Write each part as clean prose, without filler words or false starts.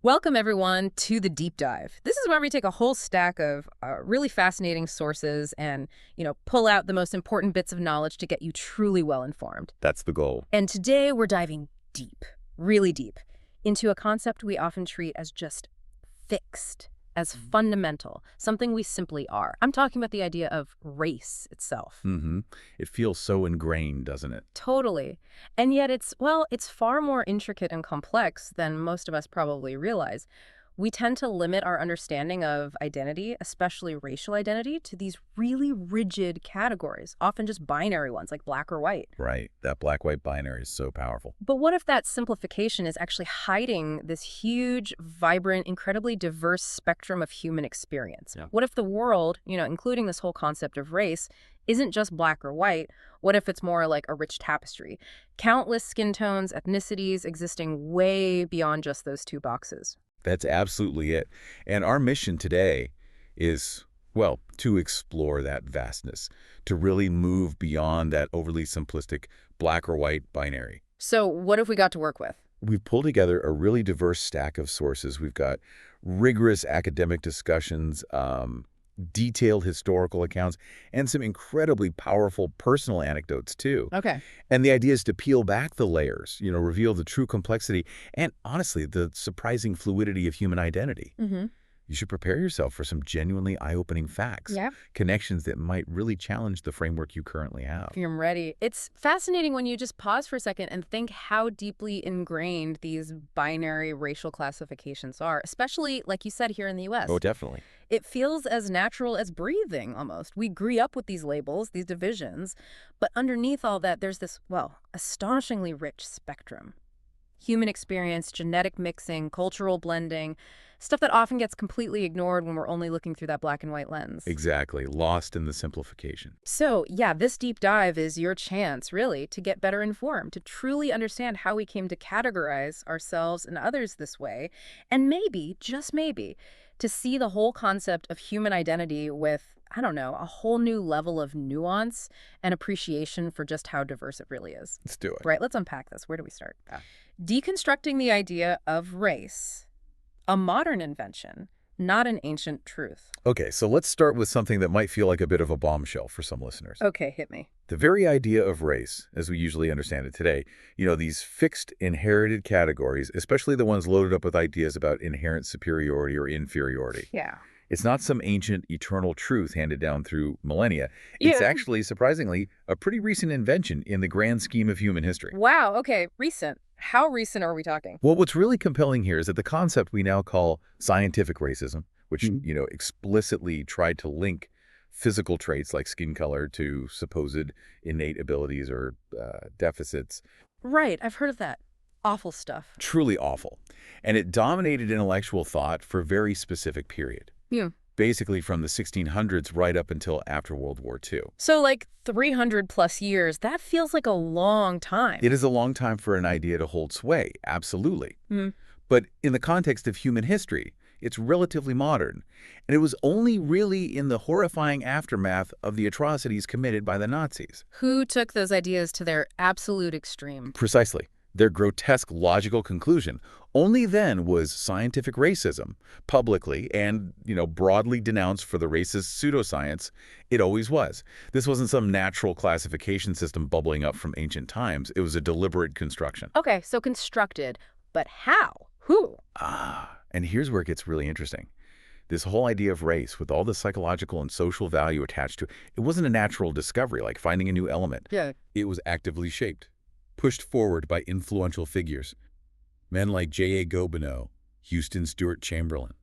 Welcome, everyone, to the deep dive. This is where we take a whole stack of really fascinating sources and, pull out the most important bits of knowledge to get you truly well informed. That's the goal. And today we're diving deep, really deep, into a concept we often treat as just fixed, as fundamental, something we simply are. I'm talking about the idea of race itself. It feels so ingrained, doesn't it? Totally. And yet it's far more intricate and complex than most of us probably realize. We tend to limit our understanding of identity, especially racial identity, to these really rigid categories, often just binary ones like black or white. Right. That black-white binary is so powerful. But what if that simplification is actually hiding this huge, vibrant, incredibly diverse spectrum of human experience? Yeah. What if the world, including this whole concept of race, isn't just black or white? What if it's more like a rich tapestry? Countless skin tones, ethnicities existing way beyond just those two boxes. That's absolutely it. And our mission today is, well, to explore that vastness, to really move beyond that overly simplistic black or white binary. So what have we got to work with? We've pulled together a really diverse stack of sources. We've got rigorous academic discussions, detailed historical accounts, and some incredibly powerful personal anecdotes, too. Okay. And the idea is to peel back the layers, reveal the true complexity and, honestly, the surprising fluidity of human identity. You should prepare yourself for some genuinely eye-opening facts, connections that might really challenge the framework you currently have. I'm ready. It's fascinating when you just pause for a second and think how deeply ingrained these binary racial classifications are, especially, like you said, here in the U.S. Oh, definitely. It feels as natural as breathing, almost. We grew up with these labels, these divisions, but underneath all that, there's this, astonishingly rich spectrum. Human experience, genetic mixing, cultural blending, stuff that often gets completely ignored when we're only looking through that black and white lens. Exactly. Lost in the simplification. So, this deep dive is your chance, really, to get better informed, to truly understand how we came to categorize ourselves and others this way, and maybe, just maybe, to see the whole concept of human identity with, a whole new level of nuance and appreciation for just how diverse it really is. Let's do it. Right, let's unpack this. Where do we start? Deconstructing the idea of race. A modern invention, not an ancient truth. Okay, so let's start with something that might feel like a bit of a bombshell for some listeners. Okay, hit me. The very idea of race, as we usually understand it today, these fixed inherited categories, especially the ones loaded up with ideas about inherent superiority or inferiority. Yeah. It's not some ancient eternal truth handed down through millennia. It's actually, surprisingly, a pretty recent invention in the grand scheme of human history. Wow, okay, recent. How recent are we talking? Well, what's really compelling here is that the concept we now call scientific racism, which, explicitly tried to link physical traits like skin color to supposed innate abilities or deficits. Right, I've heard of that. Awful stuff. Truly awful. And it dominated intellectual thought for a very specific period. Yeah. Basically from the 1600s right up until after World War II. So like 300 plus years, that feels like a long time. It is a long time for an idea to hold sway, absolutely. But in the context of human history, it's relatively modern. And it was only really in the horrifying aftermath of the atrocities committed by the Nazis. Who took those ideas to their absolute extreme? Precisely. Their grotesque logical conclusion. Only then was scientific racism publicly and, broadly denounced for the racist pseudoscience it always was. This wasn't some natural classification system bubbling up from ancient times. It was a deliberate construction. Okay, so constructed. But how? Who? And here's where it gets really interesting. This whole idea of race, with all the psychological and social value attached to it, it wasn't a natural discovery like finding a new element. Yeah. It was actively shaped, pushed forward by influential figures. Men like J.A. Gobineau, Houston Stewart Chamberlain.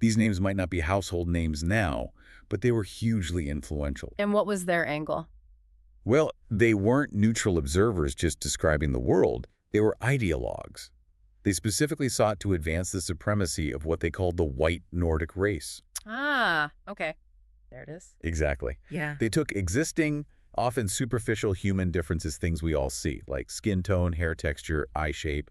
These names might not be household names now, but they were hugely influential. And what was their angle? Well, they weren't neutral observers just describing the world. They were ideologues. They specifically sought to advance the supremacy of what they called the white Nordic race. Okay. There it is. Exactly. Yeah. They took existing, often superficial human differences, things we all see, like skin tone, hair texture, eye shape,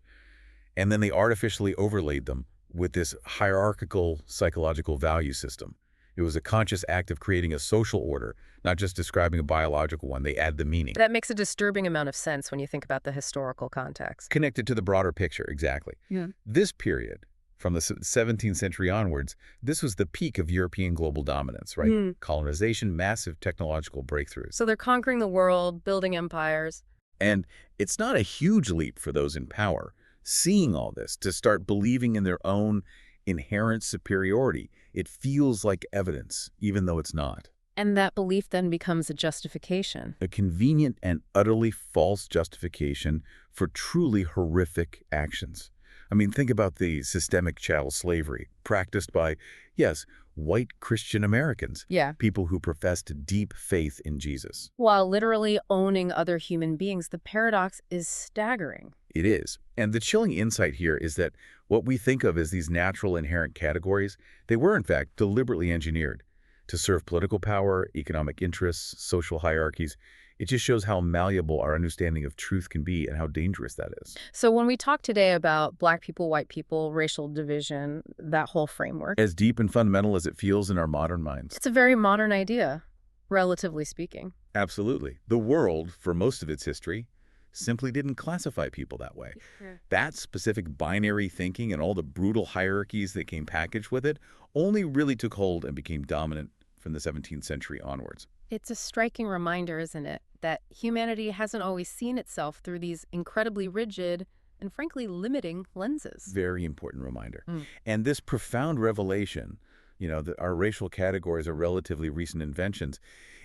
and then they artificially overlaid them with this hierarchical psychological value system. It was a conscious act of creating a social order, not just describing a biological one. They add the meaning. That makes a disturbing amount of sense when you think about the historical context. Connected to the broader picture, exactly. Yeah. This period, From the 17th century onwards, this was the peak of European global dominance, right? Hmm. Colonization, massive technological breakthroughs. So they're conquering the world, building empires. And it's not a huge leap for those in power, seeing all this, to start believing in their own inherent superiority. It feels like evidence, even though it's not. And that belief then becomes a justification. A convenient and utterly false justification for truly horrific actions. I mean, think about the systemic chattel slavery practiced by, yes, white Christian Americans, Yeah. people who professed deep faith in Jesus. While literally owning other human beings, the paradox is staggering. It is. And the chilling insight here is that what we think of as these natural inherent categories, they were in fact deliberately engineered to serve political power, economic interests, social hierarchies. It just shows how malleable our understanding of truth can be and how dangerous that is. So when we talk today about Black people, white people, racial division, that whole framework, As deep and fundamental as it feels in our modern minds. it's a very modern idea, relatively speaking. Absolutely. The world, for most of its history, simply didn't classify people that way. Yeah. That specific binary thinking and all the brutal hierarchies that came packaged with it only really took hold and became dominant from the 17th century onwards. It's a striking reminder, isn't it, that humanity hasn't always seen itself through these incredibly rigid and frankly limiting lenses. Very important reminder. Mm. And this profound revelation, that our racial categories are relatively recent inventions,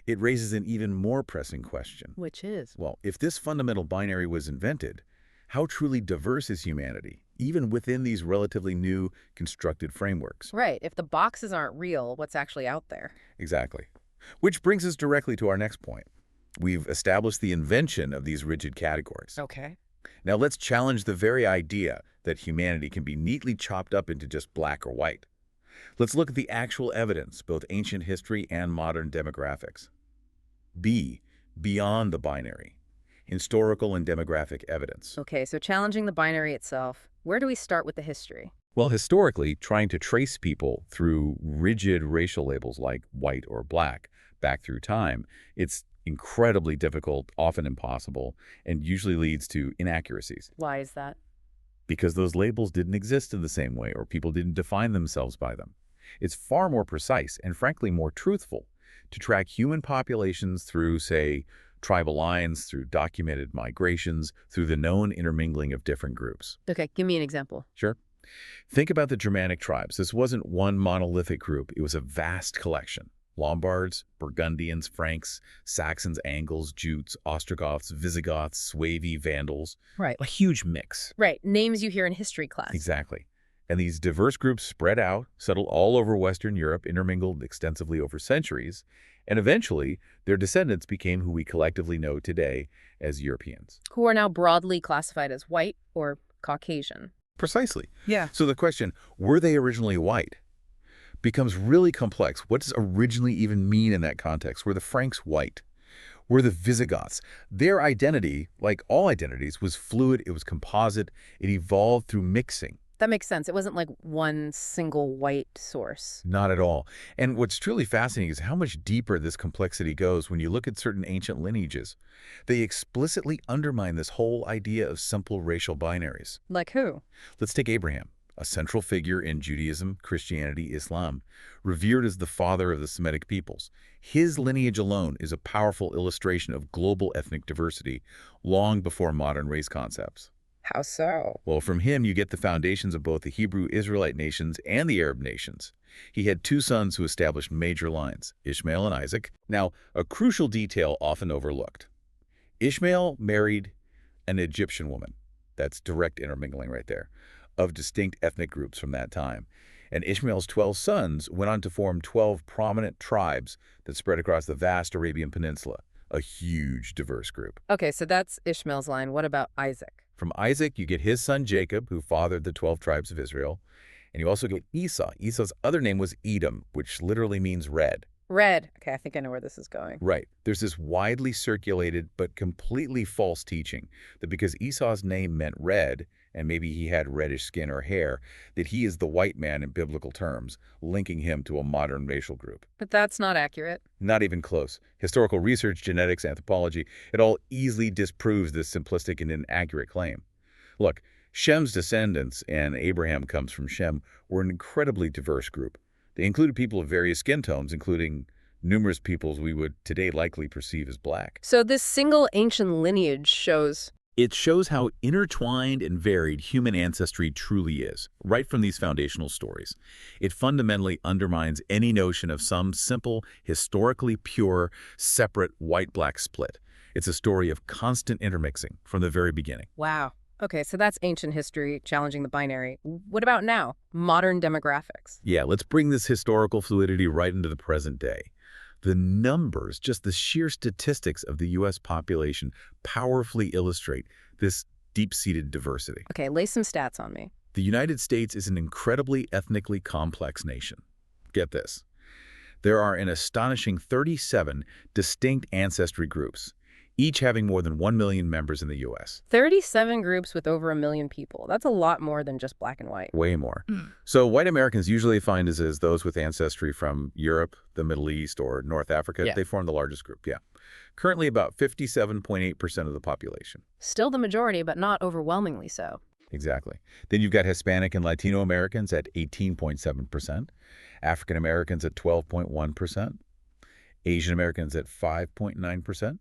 it raises an even more pressing question. Which is? Well, if this fundamental binary was invented, how truly diverse is humanity, even within these relatively new constructed frameworks? Right. If the boxes aren't real, what's actually out there? Exactly. Which brings us directly to our next point. We've established the invention of these rigid categories. Okay. Now let's challenge the very idea that humanity can be neatly chopped up into just black or white. Let's look at the actual evidence, both ancient history and modern demographics. Beyond the binary. Historical and demographic evidence. Okay, so challenging the binary itself, where do we start with the history? Well, historically, trying to trace people through rigid racial labels like white or black back through time, it's incredibly difficult, often impossible, and usually leads to inaccuracies Why is that? because those labels didn't exist in the same way or people didn't define themselves by them. It's far more precise and frankly more truthful to track human populations through, say, tribal lines, through documented migrations, through the known intermingling of different groups. Okay, give me an example. Sure. Think about the Germanic tribes. This wasn't one monolithic group. It was a vast collection. Lombards, Burgundians, Franks, Saxons, Angles, Jutes, Ostrogoths, Visigoths, Suevi, Vandals. Right. A huge mix. Right, names you hear in history class. Exactly. And these diverse groups spread out, settled all over Western Europe, intermingled extensively over centuries, and eventually their descendants became who we collectively know today as Europeans. Who are now broadly classified as white or Caucasian. Precisely. Yeah. So the question, were they originally white, becomes really complex. What does originally even mean in that context? Were the Franks white? Were the Visigoths? Their identity, like all identities, was fluid, it was composite, it evolved through mixing. That makes sense. It wasn't like one single white source. Not at all. And what's truly fascinating is how much deeper this complexity goes when you look at certain ancient lineages. They explicitly undermine this whole idea of simple racial binaries. Like who? Let's take Abraham, a central figure in Judaism, Christianity, Islam, revered as the father of the Semitic peoples. His lineage alone is a powerful illustration of global ethnic diversity long before modern race concepts. How so? Well, from him you get the foundations of both the Hebrew Israelite nations and the Arab nations. He had two sons who established major lines, Ishmael and Isaac. Now, a crucial detail often overlooked. Ishmael married an Egyptian woman. That's direct intermingling right there, of distinct ethnic groups from that time. And Ishmael's 12 sons went on to form 12 prominent tribes that spread across the vast Arabian Peninsula, a huge, diverse group. Okay, so that's Ishmael's line. What about Isaac? From Isaac, you get his son Jacob, who fathered the 12 tribes of Israel. And you also get Esau. Esau's other name was Edom, which literally means red. Red. Okay, I think I know where this is going. Right. There's this widely circulated but completely false teaching that because Esau's name meant red, and maybe he had reddish skin or hair, that he is the white man in biblical terms, linking him to a modern racial group. But that's not accurate. Not even close. Historical research, genetics, anthropology, it all easily disproves this simplistic and inaccurate claim. Look, Shem's descendants, and Abraham comes from Shem, were an incredibly diverse group. They included people of various skin tones, including numerous peoples we would today likely perceive as black. So this single ancient lineage shows. It shows how intertwined and varied human ancestry truly is, right from these foundational stories. It fundamentally undermines any notion of some simple, historically pure, separate white-black split. It's a story of constant intermixing from the very beginning. Wow. Okay, so that's ancient history challenging the binary. What about now? Modern demographics. Yeah, let's bring this historical fluidity right into the present day. The numbers, just the sheer statistics of the U.S. population powerfully illustrate this deep-seated diversity. Okay, lay some stats on me. The United States is an incredibly ethnically complex nation. Get this. There are an astonishing 37 distinct ancestry groups, each having more than 1 million members in the U.S. 37 groups with over 1 million people. That's a lot more than just black and white. Way more. So white Americans usually defined as those with ancestry from Europe, the Middle East, or North Africa. Yeah. They form the largest group, yeah. Currently about 57.8% of the population. Still the majority, but not overwhelmingly so. Exactly. Then you've got Hispanic and Latino Americans at 18.7%, African Americans at 12.1%, Asian Americans at 5.9%,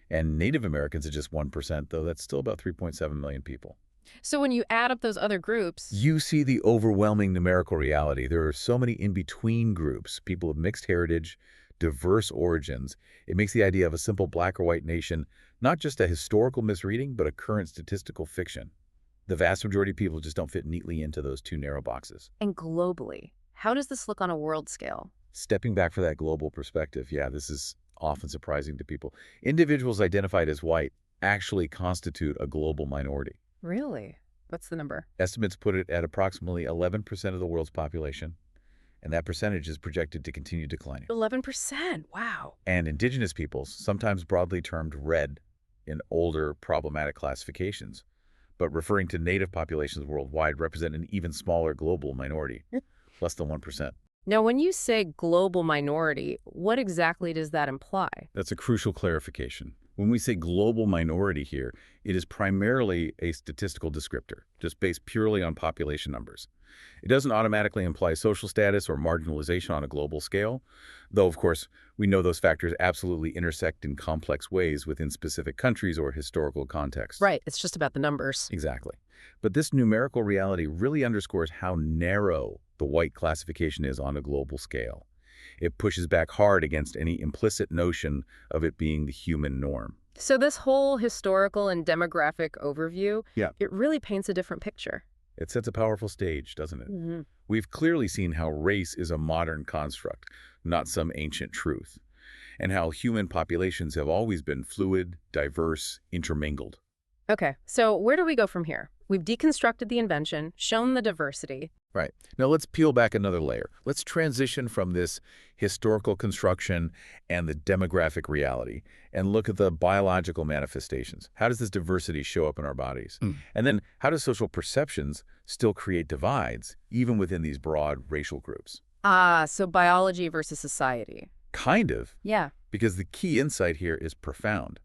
and Native Americans at just 1%, though that's still about 3.7 million people. So when you add up those other groups... You see the overwhelming numerical reality. There are so many in-between groups, people of mixed heritage, diverse origins. It makes the idea of a simple black or white nation not just a historical misreading, but a current statistical fiction. The vast majority of people just don't fit neatly into those two narrow boxes. And globally, how does this look on a world scale? Stepping back for that global perspective, yeah, this is often surprising to people. Individuals identified as white actually constitute a global minority. Really? What's the number? Estimates put it at approximately 11% of the world's population, and that percentage is projected to continue declining. 11%? Wow. And indigenous peoples, sometimes broadly termed red in older problematic classifications, but referring to native populations worldwide, represent an even smaller global minority, less than 1%. Now, when you say global minority, what exactly does that imply? That's a crucial clarification. When we say global minority here, it is primarily a statistical descriptor, just based purely on population numbers. It doesn't automatically imply social status or marginalization on a global scale, though, of course, we know those factors absolutely intersect in complex ways within specific countries or historical contexts. Right, it's just about the numbers. Exactly. But this numerical reality really underscores how narrow the white classification is on a global scale. It pushes back hard against any implicit notion of it being the human norm. So this whole historical and demographic overview, Yeah. it really paints a different picture. It sets a powerful stage, doesn't it? Mm-hmm. We've clearly seen how race is a modern construct, not some ancient truth, and how human populations have always been fluid, diverse, intermingled. Okay, so where do we go from here? We've deconstructed the invention, shown the diversity. Right. Now let's peel back another layer. Let's transition from this historical construction and the demographic reality and look at the biological manifestations. How does this diversity show up in our bodies? And then how do social perceptions still create divides, even within these broad racial groups? So biology versus society. Kind of, Yeah. because the key insight here is profound.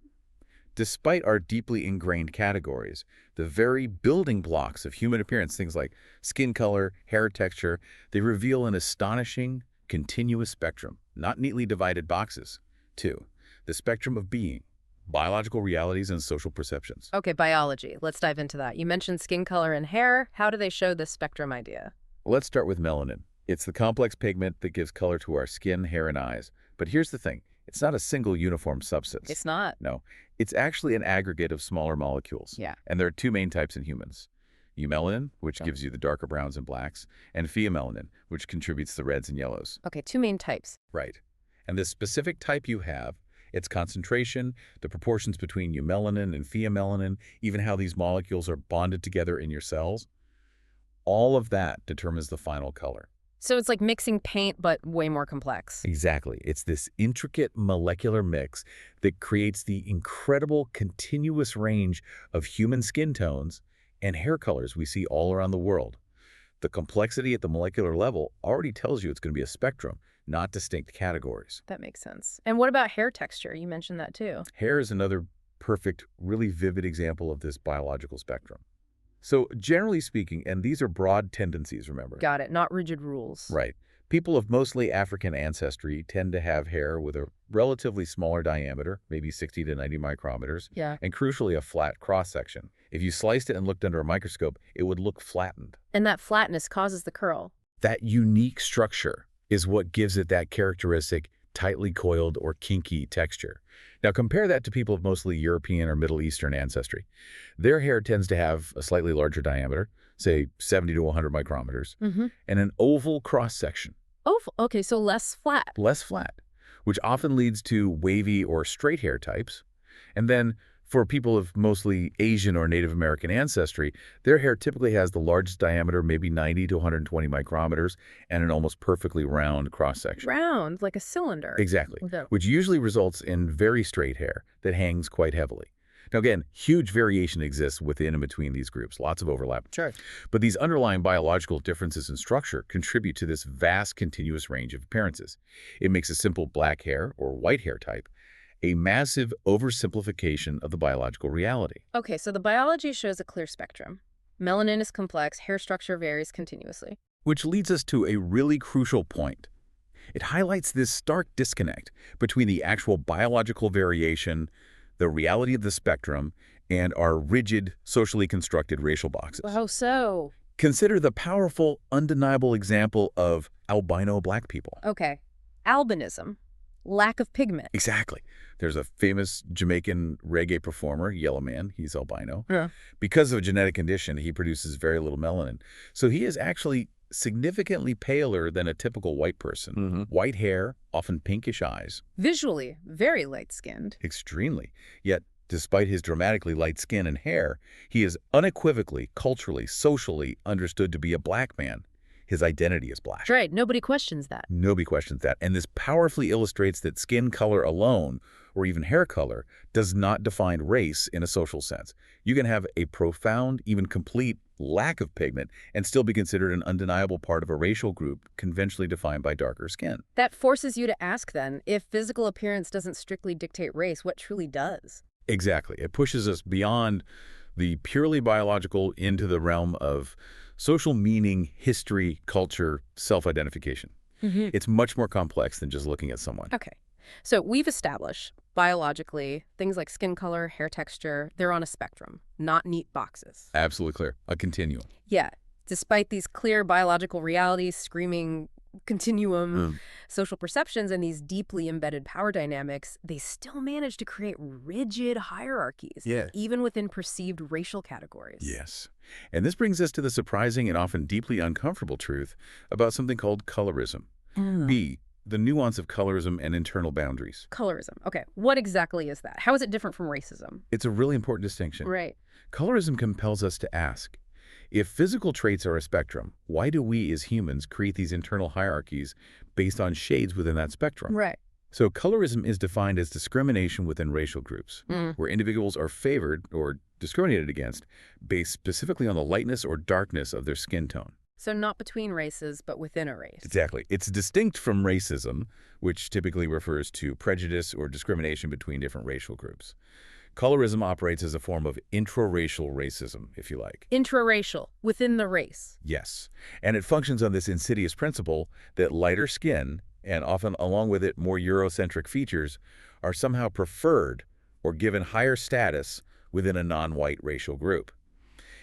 Despite our deeply ingrained categories, the very building blocks of human appearance, things like skin color, hair texture, they reveal an astonishing, continuous spectrum, not neatly divided boxes. 2. The spectrum of being, biological realities and social perceptions. Okay, biology. Let's dive into that. You mentioned skin color and hair. How do they show this spectrum idea? Let's start with melanin. It's the complex pigment that gives color to our skin, hair, and eyes. But here's the thing. It's not a single uniform substance. It's not. No, it's actually an aggregate of smaller molecules. Yeah. And there are two main types in humans. Eumelanin, which gives you the darker browns and blacks, and pheomelanin, which contributes the reds and yellows. Okay, two main types. Right. And the specific type you have, its concentration, the proportions between eumelanin and pheomelanin, even how these molecules are bonded together in your cells, all of that determines the final color. So it's like mixing paint, but way more complex. Exactly. It's this intricate molecular mix that creates the incredible continuous range of human skin tones and hair colors we see all around the world. The complexity at the molecular level already tells you it's going to be a spectrum, not distinct categories. That makes sense. And what about hair texture? You mentioned that too. Hair is another perfect, really vivid example of this biological spectrum. So generally speaking, and these are broad tendencies, remember. Got it. Not rigid rules. Right. People of mostly African ancestry tend to have hair with a relatively smaller diameter, maybe 60 to 90 micrometers, Yeah. and crucially a flat cross-section. If you sliced it and looked under a microscope, it would look flattened. And that flatness causes the curl. That unique structure is what gives it that characteristic tightly coiled or kinky texture. Now compare that to people of mostly European or Middle Eastern ancestry. Their hair tends to have a slightly larger diameter, say 70 to 100 micrometers, and an oval cross-section, Oh, okay, so less flat. less flat, which often leads to wavy or straight hair types. And then for people of mostly Asian or Native American ancestry, their hair typically has the largest diameter, maybe 90 to 120 micrometers, and an almost perfectly round cross-section. Round, like a cylinder. Exactly, Okay. which usually results in very straight hair that hangs quite heavily. Now again, huge variation exists within and between these groups, lots of overlap. Sure. But these underlying biological differences in structure contribute to this vast continuous range of appearances. It makes a simple black hair or white hair type a massive oversimplification of the biological reality. Okay, so the biology shows a clear spectrum. Melanin is complex, hair structure varies continuously. Which leads us to a really crucial point. It highlights this stark disconnect between the actual biological variation, the reality of the spectrum, and our rigid, socially constructed racial boxes. How so? Consider the powerful, undeniable example of albino black people. Okay. Albinism. Lack of pigment. Exactly. There's a famous Jamaican reggae performer, Yellow Man. He's albino. Yeah. Because of a genetic condition, he produces very little melanin. So he is actually significantly paler than a typical white person. White hair, often pinkish eyes. Visually, very light-skinned. Extremely. Yet, despite his dramatically light skin and hair, he is unequivocally, culturally, socially understood to be a black man. His identity is black. That's right. Nobody questions that. Nobody questions that. And this powerfully illustrates that skin color alone, or even hair color, does not define race in a social sense. You can have a profound, even complete lack of pigment and still be considered an undeniable part of a racial group conventionally defined by darker skin. That forces you to ask, then, if physical appearance doesn't strictly dictate race, what truly does? Exactly. It pushes us beyond the purely biological into the realm of social meaning, history, culture, self-identification. It's much more complex than just looking at someone. Okay. So we've established, biologically, things like skin color, hair texture, they're on a spectrum, not neat boxes. Absolutely clear. A continuum. Yeah. Despite these clear biological realities, screaming continuum, social perceptions, and these deeply embedded power dynamics, they still manage to create rigid hierarchies, Yeah. even within perceived racial categories. Yes. And this brings us to the surprising and often deeply uncomfortable truth about something called colorism. B, the nuance of colorism and internal boundaries. Colorism. Okay. What exactly is that? How is it different from racism? It's a really important distinction. Right. Colorism compels us to ask, if physical traits are a spectrum, why do we as humans create these internal hierarchies based on shades within that spectrum? Right. So colorism is defined as discrimination within racial groups, where individuals are favored or discriminated against based specifically on the lightness or darkness of their skin tone. So not between races, but within a race. Exactly. It's distinct from racism, which typically refers to prejudice or discrimination between different racial groups. Colorism operates as a form of intraracial racism, if you like. Intraracial, within the race. Yes. And it functions on this insidious principle that lighter skin, and often along with it more Eurocentric features, are somehow preferred or given higher status within a non-white racial group.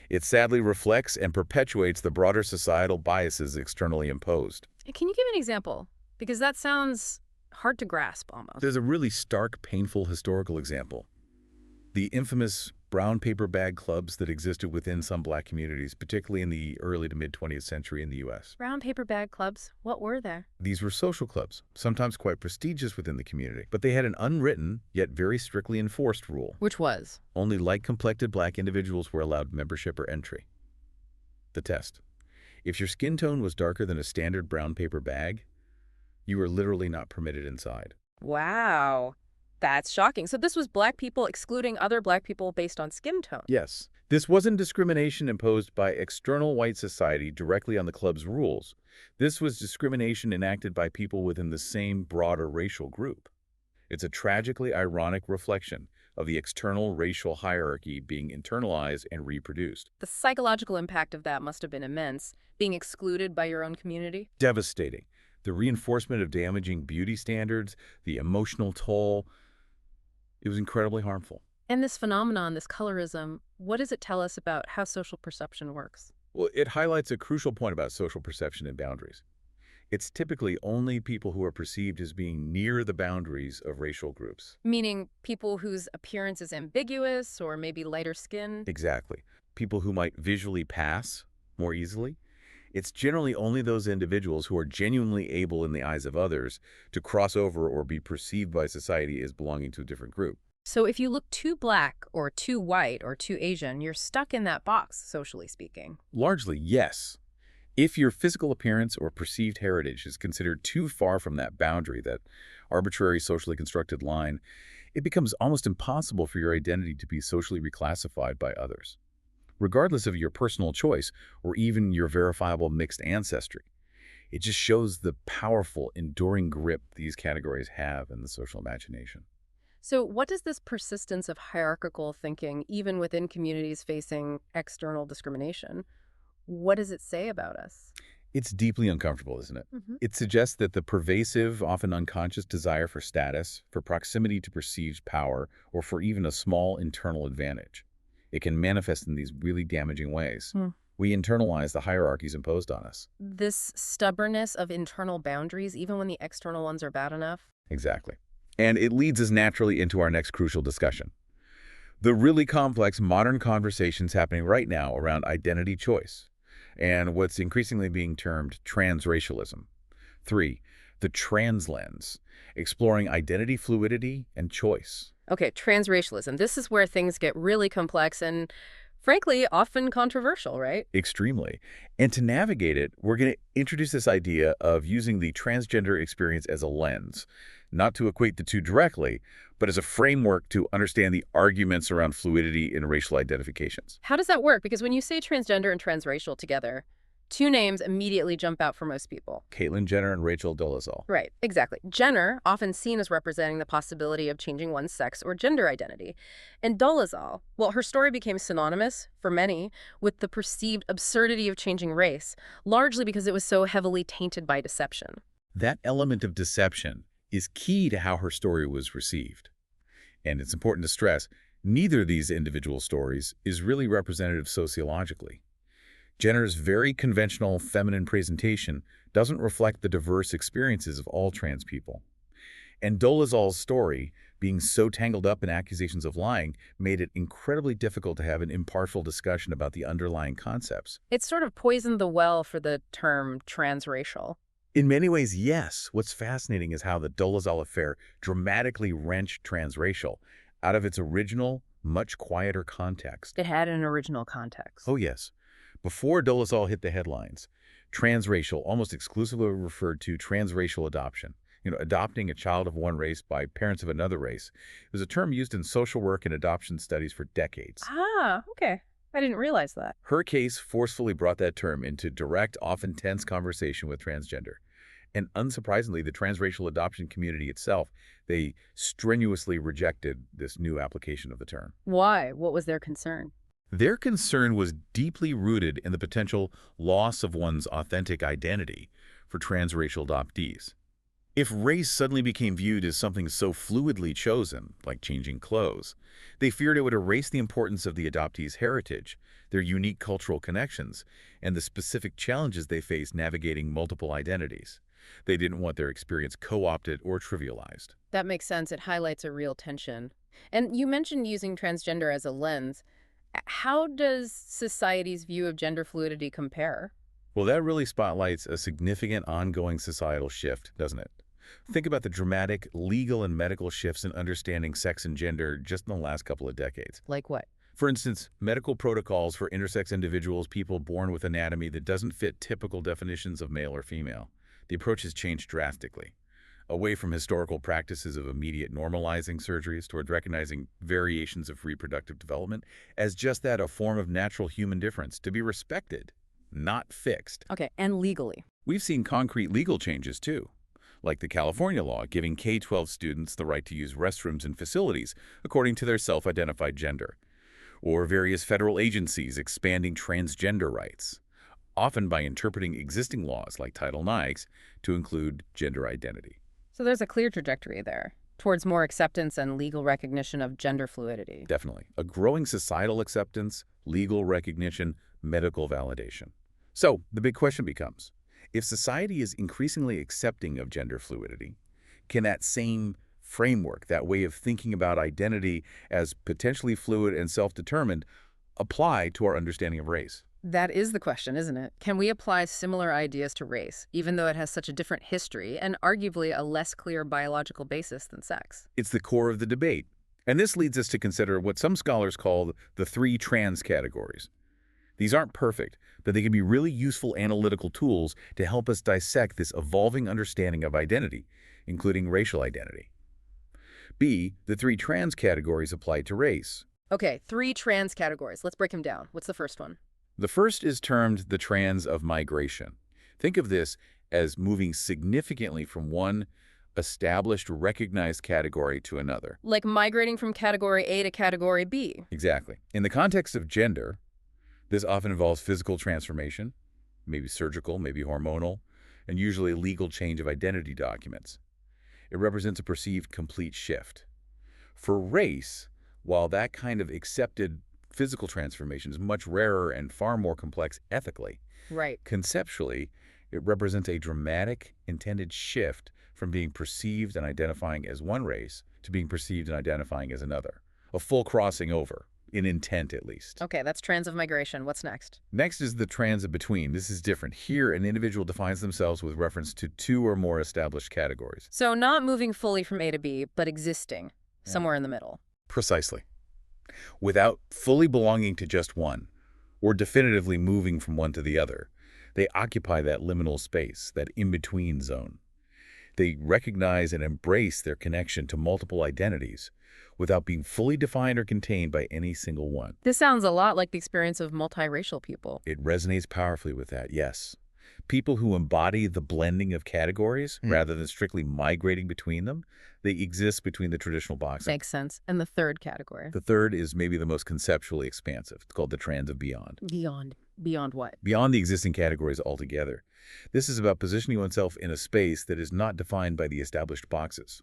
It sadly reflects and perpetuates the broader societal biases externally imposed. Can you give an example? Because that sounds hard to grasp, almost. There's a really stark, painful historical example. The infamous brown paper bag clubs that existed within some black communities, particularly in the early to mid-20th century in the U.S. Brown paper bag clubs, what were they? These were social clubs, sometimes quite prestigious within the community, but they had an unwritten, yet very strictly enforced rule. Which was? Only light-complected black individuals were allowed membership or entry. The test. If your skin tone was darker than a standard brown paper bag, you were literally not permitted inside. Wow. That's shocking. So this was black people excluding other black people based on skin tone. Yes. This wasn't discrimination imposed by external white society directly on the club's rules. This was discrimination enacted by people within the same broader racial group. It's a tragically ironic reflection of the external racial hierarchy being internalized and reproduced. The psychological impact of that must have been immense, being excluded by your own community. Devastating. The reinforcement of damaging beauty standards, the emotional toll, it was incredibly harmful. And this phenomenon, this colorism, what does it tell us about how social perception works? Well, it highlights a crucial point about social perception and boundaries. It's typically only people who are perceived as being near the boundaries of racial groups. Meaning people whose appearance is ambiguous or maybe lighter skin? Exactly. People who might visually pass more easily. It's generally only those individuals who are genuinely able in the eyes of others to cross over or be perceived by society as belonging to a different group. So if you look too black or too white or too Asian, you're stuck in that box, socially speaking. Largely, yes. If your physical appearance or perceived heritage is considered too far from that boundary, that arbitrary socially constructed line, it becomes almost impossible for your identity to be socially reclassified by others, regardless of your personal choice or even your verifiable mixed ancestry. It just shows the powerful, enduring grip these categories have in the social imagination. So what does this persistence of hierarchical thinking, even within communities facing external discrimination, what does it say about us? It's deeply uncomfortable, isn't it? Hmm. It suggests that the pervasive, often unconscious desire for status, for proximity to perceived power, or for even a small internal advantage, it can manifest in these really damaging ways. Hmm. We internalize the hierarchies imposed on us. This stubbornness of internal boundaries, even when the external ones are bad enough? Exactly. And it leads us naturally into our next crucial discussion. The really complex modern conversations happening right now around identity choice and what's increasingly being termed transracialism. 3, the trans lens, exploring identity fluidity and choice. Okay, transracialism. This is where things get really complex and, frankly, often controversial, right? Extremely. And to navigate it, we're going to introduce this idea of using the transgender experience as a lens, not to equate the two directly, but as a framework to understand the arguments around fluidity in racial identifications. How does that work? Because when you say transgender and transracial together, two names immediately jump out for most people. Caitlyn Jenner and Rachel Dolezal. Right, exactly. Jenner, often seen as representing the possibility of changing one's sex or gender identity. And Dolezal, well, her story became synonymous, for many, with the perceived absurdity of changing race, largely because it was so heavily tainted by deception. That element of deception is key to how her story was received. And it's important to stress, neither of these individual stories is really representative sociologically. Jenner's very conventional feminine presentation doesn't reflect the diverse experiences of all trans people. And Dolezal's story, being so tangled up in accusations of lying, made it incredibly difficult to have an impartial discussion about the underlying concepts. It sort of poisoned the well for the term transracial. In many ways, yes. What's fascinating is how the Dolezal affair dramatically wrenched transracial out of its original, much quieter context. It had an original context. Oh, yes. Before Dolezal hit the headlines, transracial almost exclusively referred to transracial adoption. Adopting a child of one race by parents of another race. It was a term used in social work and adoption studies for decades. Ah, okay. I didn't realize that. Her case forcefully brought that term into direct, often tense conversation with transgender. And unsurprisingly, the transracial adoption community itself, they strenuously rejected this new application of the term. Why? What was their concern? Their concern was deeply rooted in the potential loss of one's authentic identity for transracial adoptees. If race suddenly became viewed as something so fluidly chosen, like changing clothes, they feared it would erase the importance of the adoptee's heritage, their unique cultural connections, and the specific challenges they face navigating multiple identities. They didn't want their experience co-opted or trivialized. That makes sense. It highlights a real tension. And you mentioned using transgender as a lens. How does society's view of gender fluidity compare? Well, that really spotlights a significant ongoing societal shift, doesn't it? Think about the dramatic legal and medical shifts in understanding sex and gender just in the last couple of decades. Like what? For instance, medical protocols for intersex individuals, people born with anatomy that doesn't fit typical definitions of male or female. The approach has changed drastically, away from historical practices of immediate normalizing surgeries toward recognizing variations of reproductive development as just that, a form of natural human difference to be respected, not fixed. Okay, and legally. We've seen concrete legal changes, too, like the California law giving K-12 students the right to use restrooms and facilities according to their self-identified gender, or various federal agencies expanding transgender rights, often by interpreting existing laws like Title IX to include gender identity. So there's a clear trajectory there towards more acceptance and legal recognition of gender fluidity. Definitely. A growing societal acceptance, legal recognition, medical validation. So the big question becomes, if society is increasingly accepting of gender fluidity, can that same framework, that way of thinking about identity as potentially fluid and self-determined, apply to our understanding of race? That is the question, isn't it? Can we apply similar ideas to race, even though it has such a different history and arguably a less clear biological basis than sex? It's the core of the debate. And this leads us to consider what some scholars call the three trans categories. These aren't perfect, but they can be really useful analytical tools to help us dissect this evolving understanding of identity, including racial identity. B, the three trans categories applied to race. Okay, 3 trans categories. Let's break them down. What's the first one? The first is termed the trans of migration. Think of this as moving significantly from one established, recognized category to another. Like migrating from category A to category B. Exactly. In the context of gender, this often involves physical transformation, maybe surgical, maybe hormonal, and usually a legal change of identity documents. It represents a perceived complete shift. For race, while that kind of accepted physical transformation is much rarer and far more complex ethically, Right. conceptually, it represents a dramatic, intended shift from being perceived and identifying as one race to being perceived and identifying as another. A full crossing over, in intent at least. Okay, that's trans of migration. What's next? Next is the trans of between. This is different. Here, an individual defines themselves with reference to 2 or more established categories. So not moving fully from A to B, but existing Yeah. somewhere in the middle. Precisely. Without fully belonging to just one, or definitively moving from one to the other, they occupy that liminal space, that in-between zone. They recognize and embrace their connection to multiple identities without being fully defined or contained by any single one. This sounds a lot like the experience of multiracial people. It resonates powerfully with that, yes. People who embody the blending of categories rather than strictly migrating between them, they exist between the traditional boxes. Makes sense. And the third category? The third is maybe the most conceptually expansive. It's called the trans of beyond. Beyond. Beyond what? Beyond the existing categories altogether. This is about positioning oneself in a space that is not defined by the established boxes.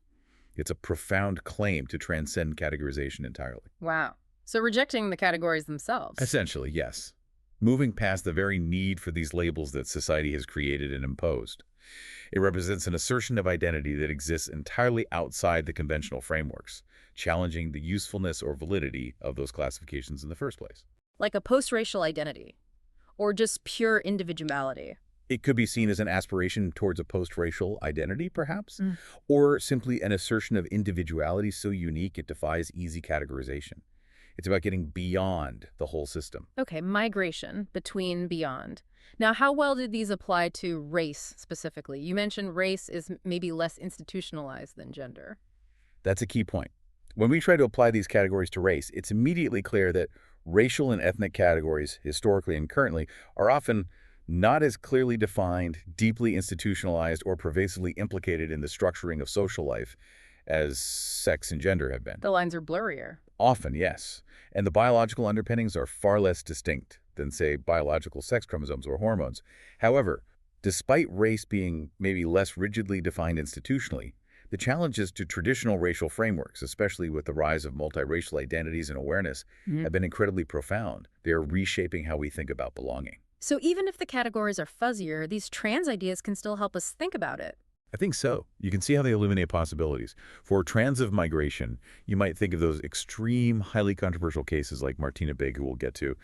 It's a profound claim to transcend categorization entirely. Wow. So rejecting the categories themselves. Essentially, yes. Moving past the very need for these labels that society has created and imposed. It represents an assertion of identity that exists entirely outside the conventional frameworks, challenging the usefulness or validity of those classifications in the first place. Like a post-racial identity. Or just pure individuality. It could be seen as an aspiration towards a post-racial identity, perhaps, or simply an assertion of individuality so unique it defies easy categorization. It's about getting beyond the whole system. Okay, migration, between, beyond. Now, how well did these apply to race specifically? You mentioned race is maybe less institutionalized than gender. That's a key point. When we try to apply these categories to race, it's immediately clear that racial and ethnic categories, historically and currently, are often not as clearly defined, deeply institutionalized, or pervasively implicated in the structuring of social life as sex and gender have been. The lines are blurrier. Often, yes. And the biological underpinnings are far less distinct than, say, biological sex chromosomes or hormones. However, despite race being maybe less rigidly defined institutionally, the challenges to traditional racial frameworks, especially with the rise of multiracial identities and awareness, have been incredibly profound. They are reshaping how we think about belonging. So even if the categories are fuzzier, these trans ideas can still help us think about it. I think so. You can see how they illuminate possibilities. For trans of migration, you might think of those extreme, highly controversial cases like Martina Big, who we'll get to,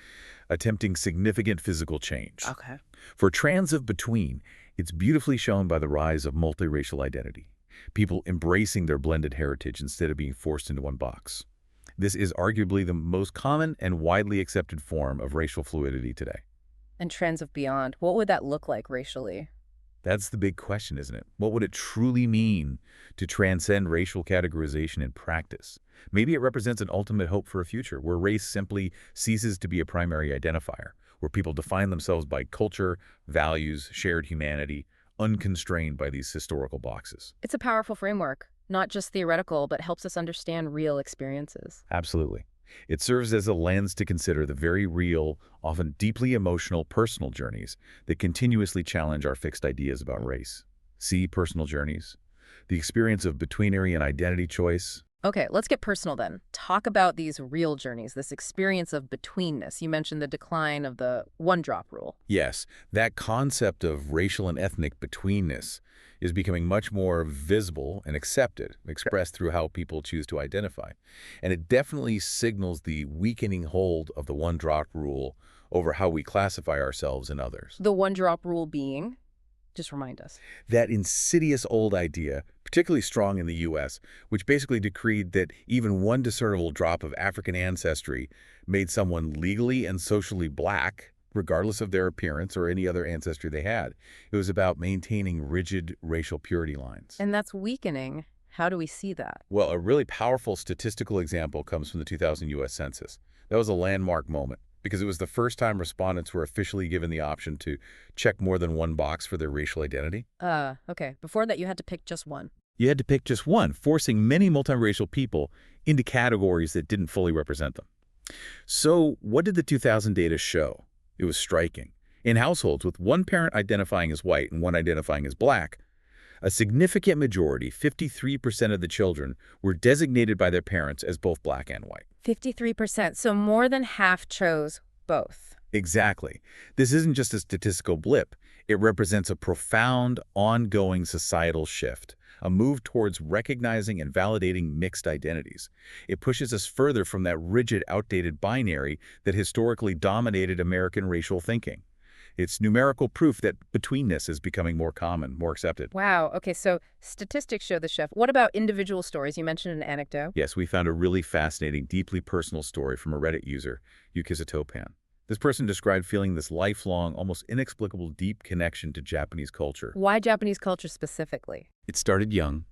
attempting significant physical change. Okay. For trans of between, it's beautifully shown by the rise of multiracial identity, people embracing their blended heritage instead of being forced into one box. This is arguably the most common and widely accepted form of racial fluidity today. And trans of beyond, what would that look like racially? That's the big question, isn't it? What would it truly mean to transcend racial categorization in practice? Maybe it represents an ultimate hope for a future where race simply ceases to be a primary identifier, where people define themselves by culture, values, shared humanity, unconstrained by these historical boxes. It's a powerful framework, not just theoretical, but helps us understand real experiences. Absolutely. It serves as a lens to consider the very real, often deeply emotional personal journeys that continuously challenge our fixed ideas about race. See personal journeys, the experience of betweenary and identity choice. Okay, let's get personal then. Talk about these real journeys, this experience of betweenness. You mentioned the decline of the one-drop rule. Yes, that concept of racial and ethnic betweenness is becoming much more visible and accepted, expressed through how people choose to identify. And it definitely signals the weakening hold of the one-drop rule over how we classify ourselves and others. The one-drop rule being, just remind us. That insidious old idea, particularly strong in the U.S., which basically decreed that even one discernible drop of African ancestry made someone legally and socially black, regardless of their appearance or any other ancestry they had. It was about maintaining rigid racial purity lines. And that's weakening. How do we see that? Well, a really powerful statistical example comes from the 2000 U.S. Census. That was a landmark moment because it was the first time respondents were officially given the option to check more than one box for their racial identity. Okay. Before that, you had to pick just one. You had to pick just one, forcing many multiracial people into categories that didn't fully represent them. So what did the 2000 data show? It was striking. In households with one parent identifying as white and one identifying as black, a significant majority, 53% of the children, were designated by their parents as both black and white. 53%. So more than half chose both. Exactly. This isn't just a statistical blip. It represents a profound, ongoing societal shift, a move towards recognizing and validating mixed identities. It pushes us further from that rigid, outdated binary that historically dominated American racial thinking. It's numerical proof that betweenness is becoming more common, more accepted. Wow. Okay, so statistics show the shift. What about individual stories? You mentioned an anecdote. Yes, we found a really fascinating, deeply personal story from a Reddit user, Yukizatopan. This person described feeling this lifelong, almost inexplicable deep connection to Japanese culture. Why Japanese culture specifically? It started young.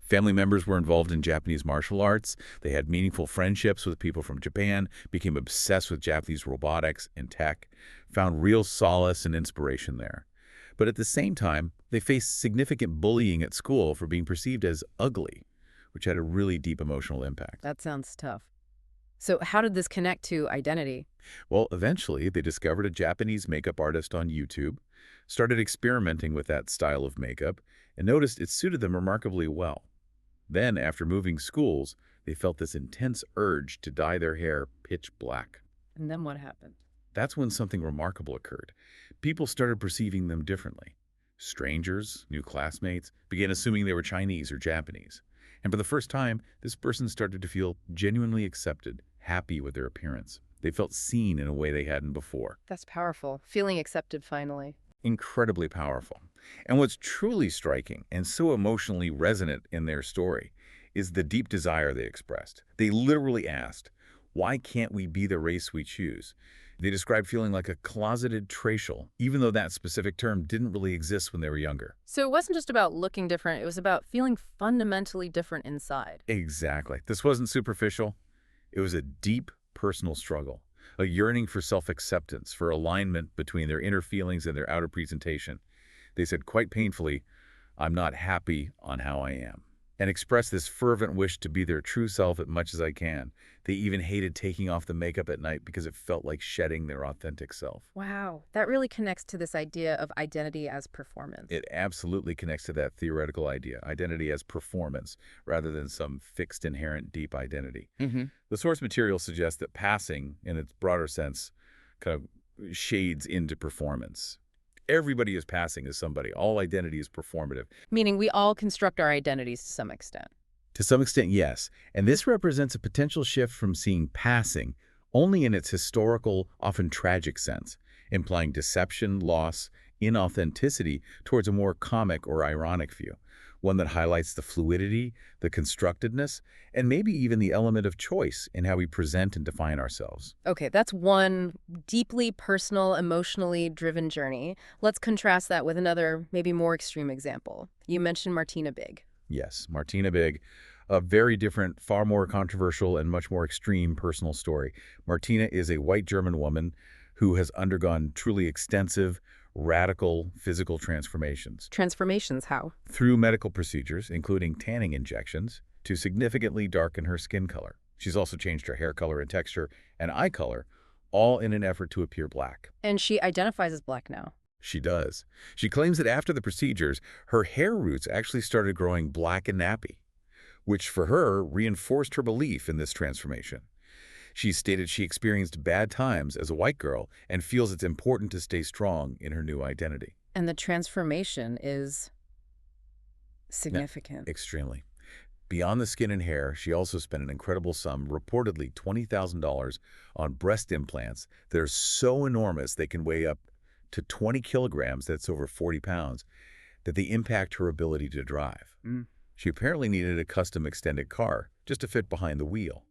Family members were involved in Japanese martial arts. They had meaningful friendships with people from Japan, became obsessed with Japanese robotics and tech, found real solace and inspiration there. But at the same time, they faced significant bullying at school for being perceived as ugly, which had a really deep emotional impact. That sounds tough. So how did this connect to identity? Well, eventually, they discovered a Japanese makeup artist on YouTube, started experimenting with that style of makeup, and noticed it suited them remarkably well. Then, after moving schools, they felt this intense urge to dye their hair pitch black. And then what happened? That's when something remarkable occurred. People started perceiving them differently. Strangers, new classmates, began assuming they were Chinese or Japanese. And for the first time, this person started to feel genuinely accepted, happy with their appearance. They felt seen in a way they hadn't before. That's powerful. Feeling accepted finally. Incredibly powerful. And what's truly striking and so emotionally resonant in their story is the deep desire they expressed. They literally asked, why can't we be the race we choose? They described feeling like a closeted tracial, even though that specific term didn't really exist when they were younger. So it wasn't just about looking different, it was about feeling fundamentally different inside. Exactly. This wasn't superficial. It was a deep personal struggle, a yearning for self-acceptance, for alignment between their inner feelings and their outer presentation. They said quite painfully, I'm not happy on how I am, and expressed this fervent wish to be their true self as much as I can. They even hated taking off the makeup at night because it felt like shedding their authentic self. Wow, that really connects to this idea of identity as performance. It absolutely connects to that theoretical idea, identity as performance, rather than some fixed, inherent, deep identity. The source material suggests that passing, in its broader sense, kind of shades into performance. Everybody is passing as somebody. All identity is performative. Meaning we all construct our identities to some extent. To some extent, yes. And this represents a potential shift from seeing passing only in its historical, often tragic sense, implying deception, loss, inauthenticity, towards a more comic or ironic view, one that highlights the fluidity, the constructedness, and maybe even the element of choice in how we present and define ourselves. Okay, that's one deeply personal, emotionally driven journey. Let's contrast that with another, maybe more extreme example. You mentioned Martina Big. Yes, Martina Big, a very different, far more controversial, and much more extreme personal story. Martina is a white German woman who has undergone truly extensive, radical physical transformations Transformations, how? through medical procedures, including tanning injections, to significantly darken her skin color. She's also changed her hair color and texture and eye color, all in an effort to appear black. And she identifies as Black now. She does. She claims that after the procedures, her hair roots actually started growing black and nappy, which for her reinforced her belief in this transformation. She stated she experienced bad times as a white girl and feels it's important to stay strong in her new identity. And the transformation is Yeah, significant. extremely. Beyond the skin and hair, she also spent an incredible sum, reportedly $20,000, on breast implants that are so enormous they can weigh up to 20 kilograms, that's over 40 pounds, that they impact her ability to drive. She apparently needed a custom extended car just to fit behind the wheel.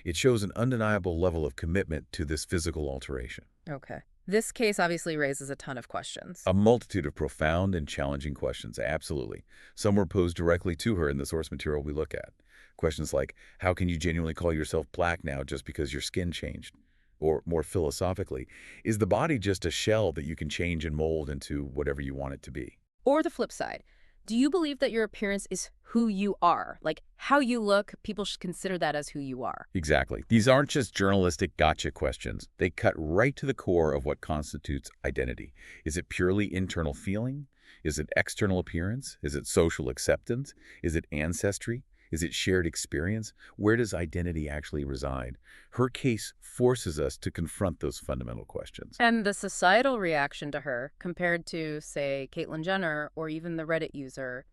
It shows an undeniable level of commitment to this physical alteration. Okay. This case obviously raises a ton of questions. A multitude of profound and challenging questions, absolutely. Some were posed directly to her in the source material we look at. Questions like, how can you genuinely call yourself Black now just because your skin changed? Or more philosophically, is the body just a shell that you can change and mold into whatever you want it to be? Or the flip side. Do you believe that your appearance is who you are? Like, how you look, people should consider that as who you are. Exactly. These aren't just journalistic gotcha questions. They cut right to the core of what constitutes identity. Is it purely internal feeling? Is it external appearance? Is it social acceptance? Is it ancestry? Is it shared experience? Where does identity actually reside? Her case forces us to confront those fundamental questions. And the societal reaction to her, compared to, say, Caitlyn Jenner or even the Reddit user,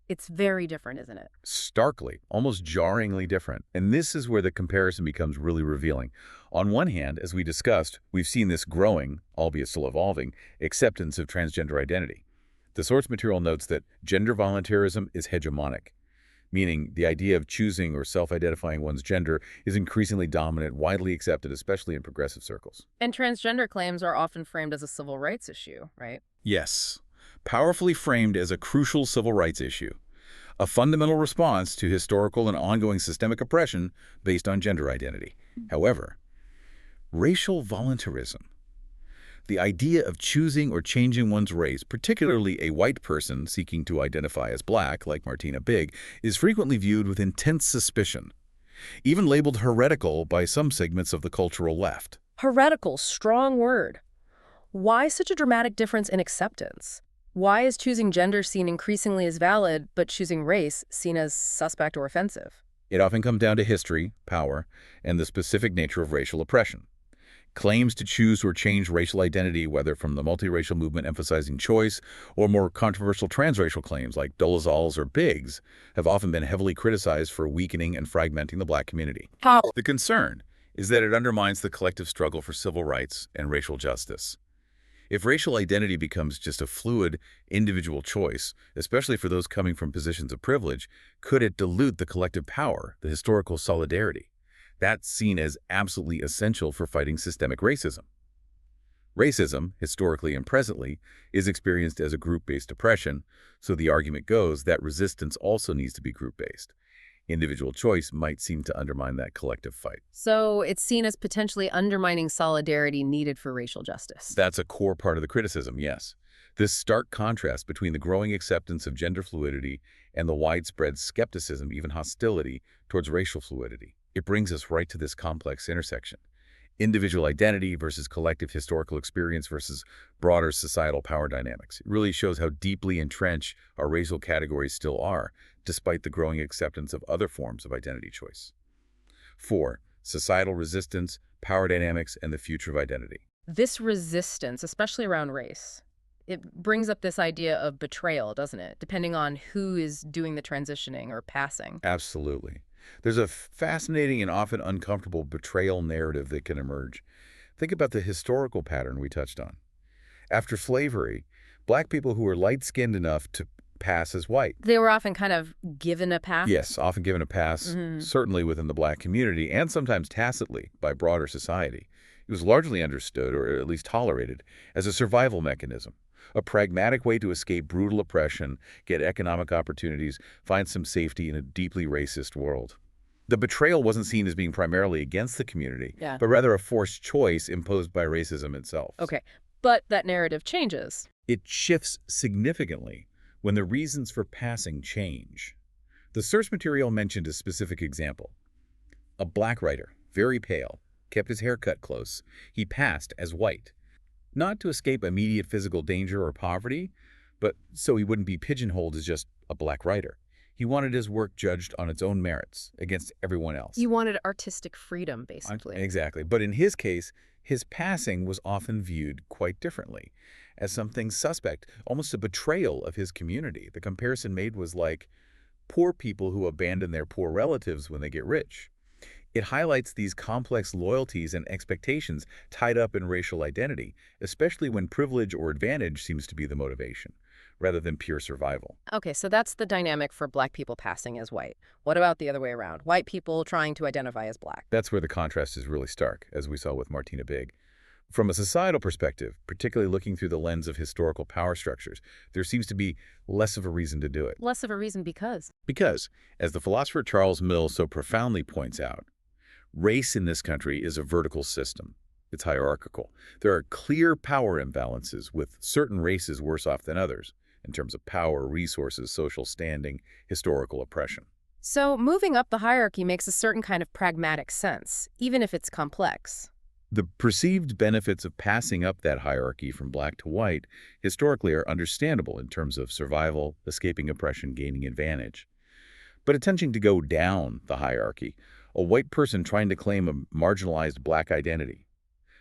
it's very different, isn't it? Starkly, almost jarringly different. And this is where the comparison becomes really revealing. On one hand, as we discussed, we've seen this growing, albeit still evolving, acceptance of transgender identity. The source material notes that gender voluntarism is hegemonic, meaning the idea of choosing or self-identifying one's gender is increasingly dominant, widely accepted, especially in progressive circles. And transgender claims are often framed as a civil rights issue, right? Yes, powerfully framed as a crucial civil rights issue, a fundamental response to historical and ongoing systemic oppression based on gender identity. However, racial voluntarism, the idea of choosing or changing one's race, particularly a white person seeking to identify as Black, like Martina Big, is frequently viewed with intense suspicion, even labeled heretical by some segments of the cultural left. Heretical, strong word. Why such a dramatic difference in acceptance? Why is choosing gender seen increasingly as valid, but choosing race seen as suspect or offensive? It often comes down to history, power, and the specific nature of racial oppression. Claims to choose or change racial identity, whether from the multiracial movement emphasizing choice or more controversial transracial claims like Dolezal's or Biggs, have often been heavily criticized for weakening and fragmenting the Black community. How? The concern is that it undermines the collective struggle for civil rights and racial justice. If racial identity becomes just a fluid, individual choice, especially for those coming from positions of privilege, could it dilute the collective power, the historical solidarity? That's seen as absolutely essential for fighting systemic racism. Racism, historically and presently, is experienced as a group-based oppression, so the argument goes that resistance also needs to be group-based. Individual choice might seem to undermine that collective fight. So it's seen as potentially undermining solidarity needed for racial justice. That's a core part of the criticism, yes. This stark contrast between the growing acceptance of gender fluidity and the widespread skepticism, even hostility, towards racial fluidity. It brings us right to this complex intersection. Individual identity versus collective historical experience versus broader societal power dynamics. It really shows how deeply entrenched our racial categories still are, despite the growing acceptance of other forms of identity choice. 4. Societal resistance, power dynamics, and the future of identity. This resistance, especially around race, it brings up this idea of betrayal, doesn't it? Depending on who is doing the transitioning or passing. Absolutely. There's a fascinating and often uncomfortable betrayal narrative that can emerge. Think about the historical pattern we touched on. After slavery, Black people who were light-skinned enough to pass as white. They were often kind of given a pass. Yes, often given a pass, certainly within the Black community, and sometimes tacitly by broader society. It was largely understood, or at least tolerated, as a survival mechanism, a pragmatic way to escape brutal oppression, get economic opportunities, find some safety in a deeply racist world. The betrayal wasn't seen as being primarily against the community, Yeah. but rather a forced choice imposed by racism itself. Okay. But that narrative changes. It shifts significantly when the reasons for passing change. The source material mentioned a specific example. A black writer, very pale, kept his hair cut close. He passed as white, not to escape immediate physical danger or poverty, but so he wouldn't be pigeonholed as just a black writer. He wanted his work judged on its own merits against everyone else. You wanted artistic freedom, basically. Exactly. But in his case, his passing was often viewed quite differently, as something suspect, almost a betrayal of his community. The comparison made was like poor people who abandon their poor relatives when they get rich. It highlights these complex loyalties and expectations tied up in racial identity, especially when privilege or advantage seems to be the motivation, rather than pure survival. Okay, so that's the dynamic for black people passing as white. What about the other way around? White people trying to identify as black. That's where the contrast is really stark, as we saw with Martina Big. From a societal perspective, particularly looking through the lens of historical power structures, there seems to be less of a reason to do it. Less of a reason because. Because, as the philosopher Charles Mill so profoundly points out, race in this country is a vertical system. It's hierarchical. There are clear power imbalances, with certain races worse off than others, in terms of power, resources, social standing, historical oppression. So moving up the hierarchy makes a certain kind of pragmatic sense, even if it's complex. The perceived benefits of passing up that hierarchy from black to white historically are understandable in terms of survival, escaping oppression, gaining advantage. But attempting to go down the hierarchy, a white person trying to claim a marginalized black identity,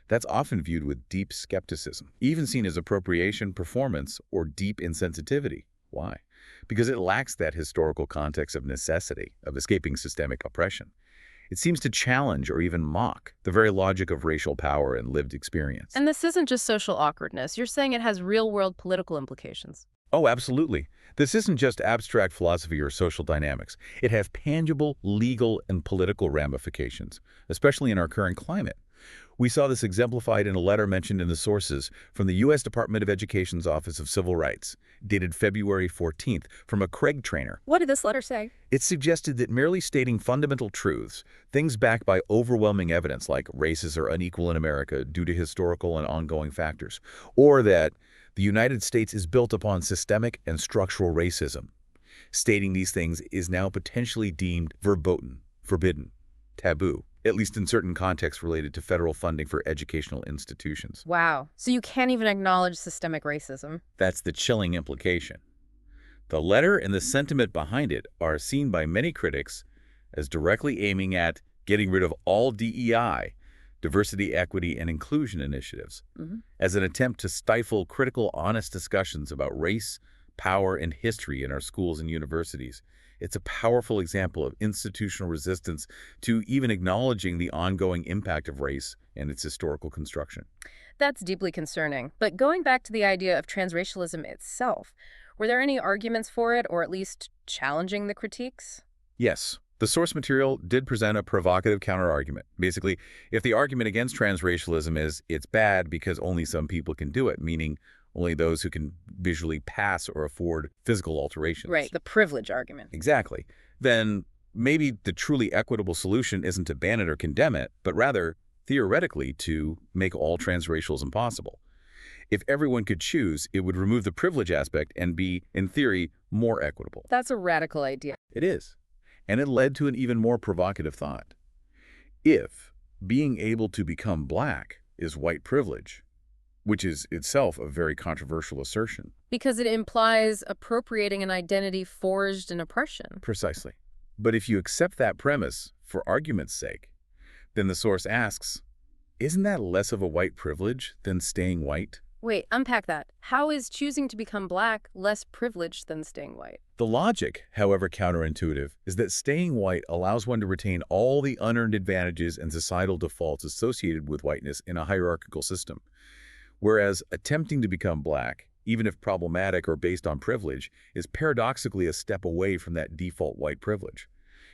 that's often viewed with deep skepticism, even seen as appropriation, performance, or deep insensitivity. Why? Because it lacks that historical context of necessity, of escaping systemic oppression. It seems to challenge or even mock the very logic of racial power and lived experience. And this isn't just social awkwardness. You're saying it has real-world political implications. Oh, absolutely. This isn't just abstract philosophy or social dynamics. It has tangible legal and political ramifications, especially in our current climate. We saw this exemplified in a letter mentioned in the sources from the U.S. Department of Education's Office of Civil Rights, dated February 14th, from a Craig trainer. What did this letter say? It suggested that merely stating fundamental truths, things backed by overwhelming evidence like races are unequal in America due to historical and ongoing factors, or that the United States is built upon systemic and structural racism. Stating these things is now potentially deemed verboten, forbidden, taboo, at least in certain contexts related to federal funding for educational institutions. Wow. So you can't even acknowledge systemic racism. That's the chilling implication. The letter and the sentiment behind it are seen by many critics as directly aiming at getting rid of all DEI, diversity, equity, and inclusion initiatives, as an attempt to stifle critical, honest discussions about race, power, and history in our schools and universities. It's a powerful example of institutional resistance to even acknowledging the ongoing impact of race and its historical construction. That's deeply concerning. But going back to the idea of transracialism itself, were there any arguments for it, or at least challenging the critiques? Yes, the source material did present a provocative counterargument. Basically, if the argument against transracialism is it's bad because only some people can do it, meaning only those who can visually pass or afford physical alterations. Right, the privilege argument. Exactly. Then maybe the truly equitable solution isn't to ban it or condemn it, but rather, theoretically, to make all transracials impossible. If everyone could choose, it would remove the privilege aspect and be, in theory, more equitable. That's a radical idea. It is. And it led to an even more provocative thought. If being able to become black is white privilege, which is itself a very controversial assertion. Because it implies appropriating an identity forged in oppression. Precisely. But if you accept that premise, for argument's sake, then the source asks, isn't that less of a white privilege than staying white? Wait, unpack that. How is choosing to become black less privileged than staying white? The logic, however counterintuitive, is that staying white allows one to retain all the unearned advantages and societal defaults associated with whiteness in a hierarchical system. Whereas attempting to become black, even if problematic or based on privilege, is paradoxically a step away from that default white privilege.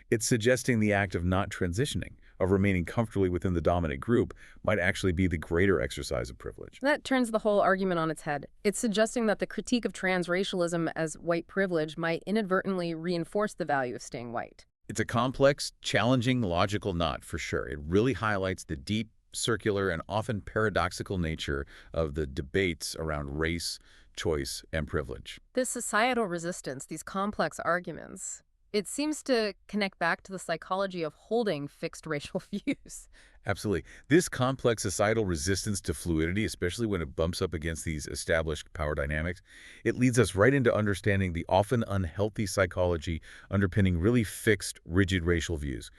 It's suggesting the act of not transitioning, of remaining comfortably within the dominant group, might actually be the greater exercise of privilege. That turns the whole argument on its head. It's suggesting that the critique of transracialism as white privilege might inadvertently reinforce the value of staying white. It's a complex, challenging, logical knot, for sure. It really highlights the deep circular, and often paradoxical nature of the debates around race, choice, and privilege. This societal resistance, these complex arguments, it seems to connect back to the psychology of holding fixed racial views. Absolutely. This complex societal resistance to fluidity, especially when it bumps up against these established power dynamics, it leads us right into understanding the often unhealthy psychology underpinning really fixed, rigid racial views.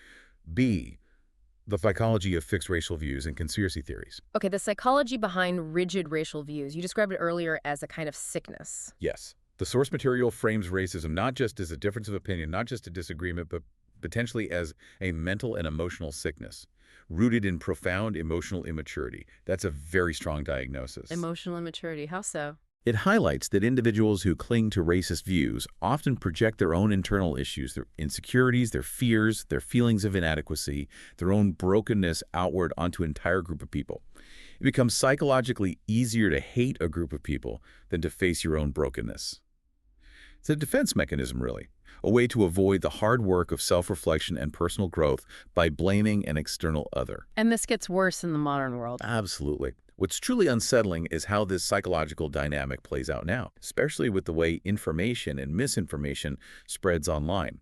B, the psychology of fixed racial views and conspiracy theories. Okay, the psychology behind rigid racial views, you described it earlier as a kind of sickness. Yes. The source material frames racism not just as a difference of opinion, not just a disagreement, but potentially as a mental and emotional sickness, rooted in profound emotional immaturity. That's a very strong diagnosis. Emotional immaturity, how so? It highlights that individuals who cling to racist views often project their own internal issues, their insecurities, their fears, their feelings of inadequacy, their own brokenness outward onto an entire group of people. It becomes psychologically easier to hate a group of people than to face your own brokenness. It's a defense mechanism, really, a way to avoid the hard work of self-reflection and personal growth by blaming an external other. And this gets worse in the modern world. Absolutely. What's truly unsettling is how this psychological dynamic plays out now, especially with the way information and misinformation spreads online.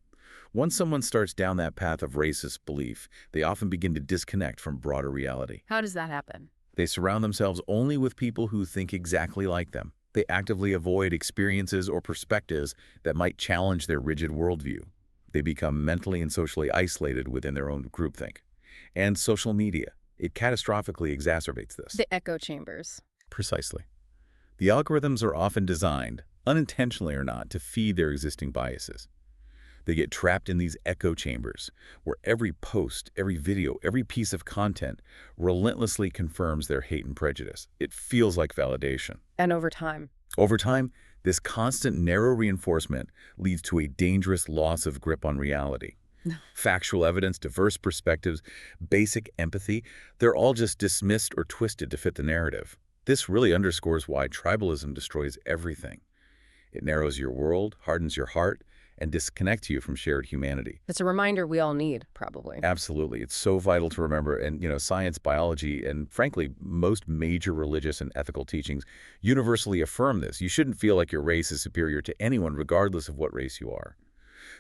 Once someone starts down that path of racist belief, they often begin to disconnect from broader reality. How does that happen? They surround themselves only with people who think exactly like them. They actively avoid experiences or perspectives that might challenge their rigid worldview. They become mentally and socially isolated within their own groupthink. And social media, it catastrophically exacerbates this. The echo chambers. Precisely. The algorithms are often designed, unintentionally or not, to feed their existing biases. They get trapped in these echo chambers where every post, every video, every piece of content relentlessly confirms their hate and prejudice. It feels like validation. And over time. Over time, this constant narrow reinforcement leads to a dangerous loss of grip on reality. Factual evidence, diverse perspectives, basic empathy, they're all just dismissed or twisted to fit the narrative. This really underscores why tribalism destroys everything. It narrows your world, hardens your heart, and disconnects you from shared humanity. It's a reminder we all need, probably. Absolutely. It's so vital to remember. And, science, biology, and frankly, most major religious and ethical teachings universally affirm this. You shouldn't feel like your race is superior to anyone, regardless of what race you are.